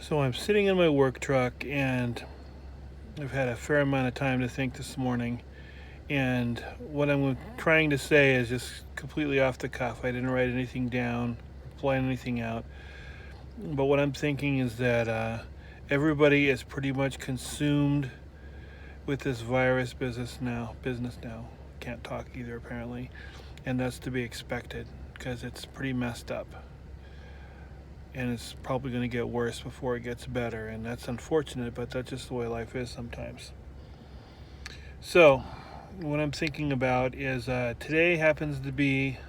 So I'm sitting in my work truck and I've had a fair amount of time to think this morning. And what I'm trying to say is just completely off the cuff. I didn't write anything down, plan anything out. But what I'm thinking is that everybody is pretty much consumed with this virus business now. Can't talk either, apparently. And that's to be expected because it's pretty messed up. And it's probably going to get worse before it gets better. And that's unfortunate, but that's just the way life is sometimes. So, what I'm thinking about is today happens to be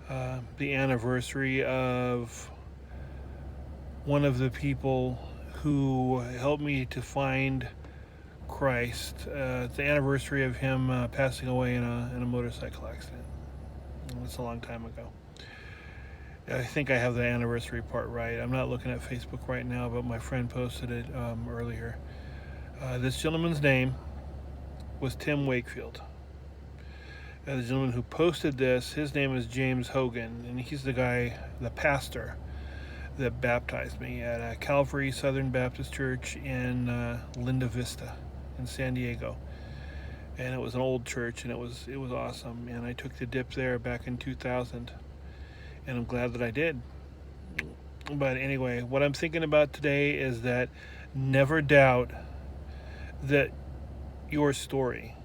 the anniversary of one of the people who helped me to find Christ. It's the anniversary of him passing away in a motorcycle accident. It's a long time ago. I think I have the anniversary part right. I'm not looking at Facebook right now, but my friend posted it earlier. This gentleman's name was Tim Wakefield. The gentleman who posted this, his name is James Hogan, and he's the pastor that baptized me at Calvary Southern Baptist Church in Linda Vista in San Diego. And it was an old church, and it was awesome. And I took the dip there back in 2000, and I'm glad that I did. But anyway, what I'm thinking about today is that never doubt that your story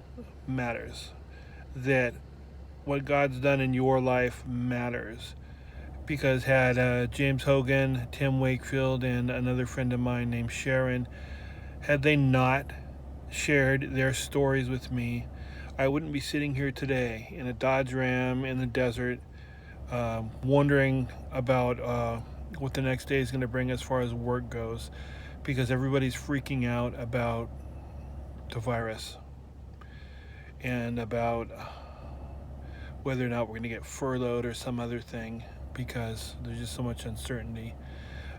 matters, that what God's done in your life matters. Because had James Hogan, Tim Wakefield, and another friend of mine named Sharon, had they not shared their stories with me, I wouldn't be sitting here today in a Dodge Ram in the desert, wondering about what the next day is going to bring as far as work goes, because everybody's freaking out about the virus and about whether or not we're going to get furloughed or some other thing, because there's just so much uncertainty.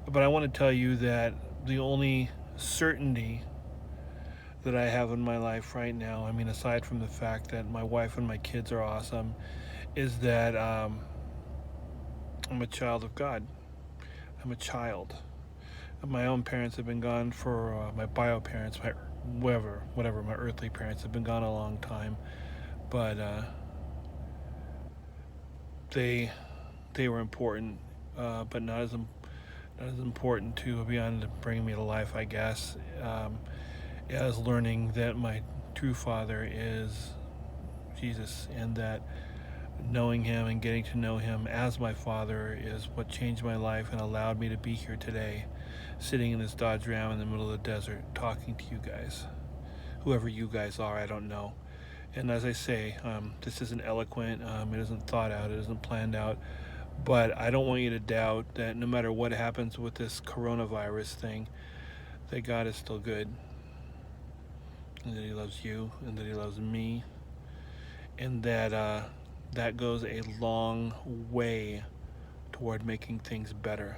But I want to tell you that the only certainty that I have in my life right now, I mean, aside from the fact that my wife and my kids are awesome, is that I'm a child of God. I'm a child. My own parents have been gone for my bio parents, my whatever, my earthly parents have been gone a long time, but they were important, but not as important to beyond bringing me to life, I guess, as learning that my true father is Jesus, and that knowing him and getting to know him as my father is what changed my life and allowed me to be here today, sitting in this Dodge Ram in the middle of the desert, talking to you guys. Whoever you guys are, I don't know. And as I say, this isn't eloquent, it isn't thought out, it isn't planned out, but I don't want you to doubt that no matter what happens with this coronavirus thing, that God is still good, and that he loves you, and that he loves me, and that that goes a long way toward making things better.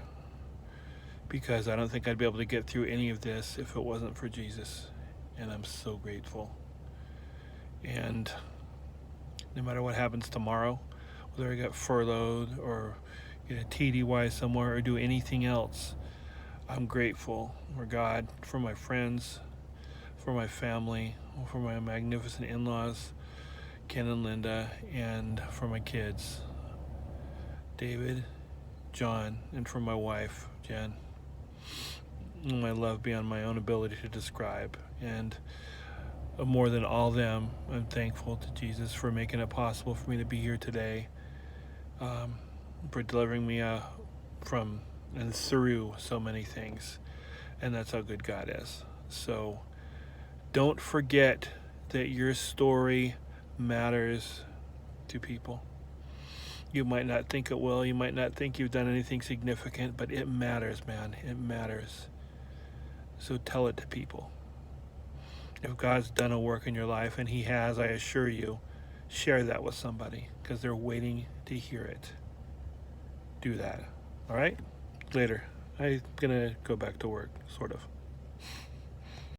Because I don't think I'd be able to get through any of this if it wasn't for Jesus, and I'm so grateful. And no matter what happens tomorrow, whether I get furloughed or get a TDY somewhere or do anything else, I'm grateful for God, for my friends, for my family, for my magnificent in-laws, Ken and Linda, and for my kids, David, John, and for my wife, Jen. My love beyond my own ability to describe. And more than all them, I'm thankful to Jesus for making it possible for me to be here today, for delivering me from and through so many things. And that's how good God is. So don't forget that your story matters to people. You might not think it will, you might not think you've done anything significant, but it matters, man. It matters. So tell it to people. If God's done a work in your life, and he has, I assure you, share that with somebody, because they're waiting to hear it. Do that. All right? Later. I'm going to go back to work, sort of.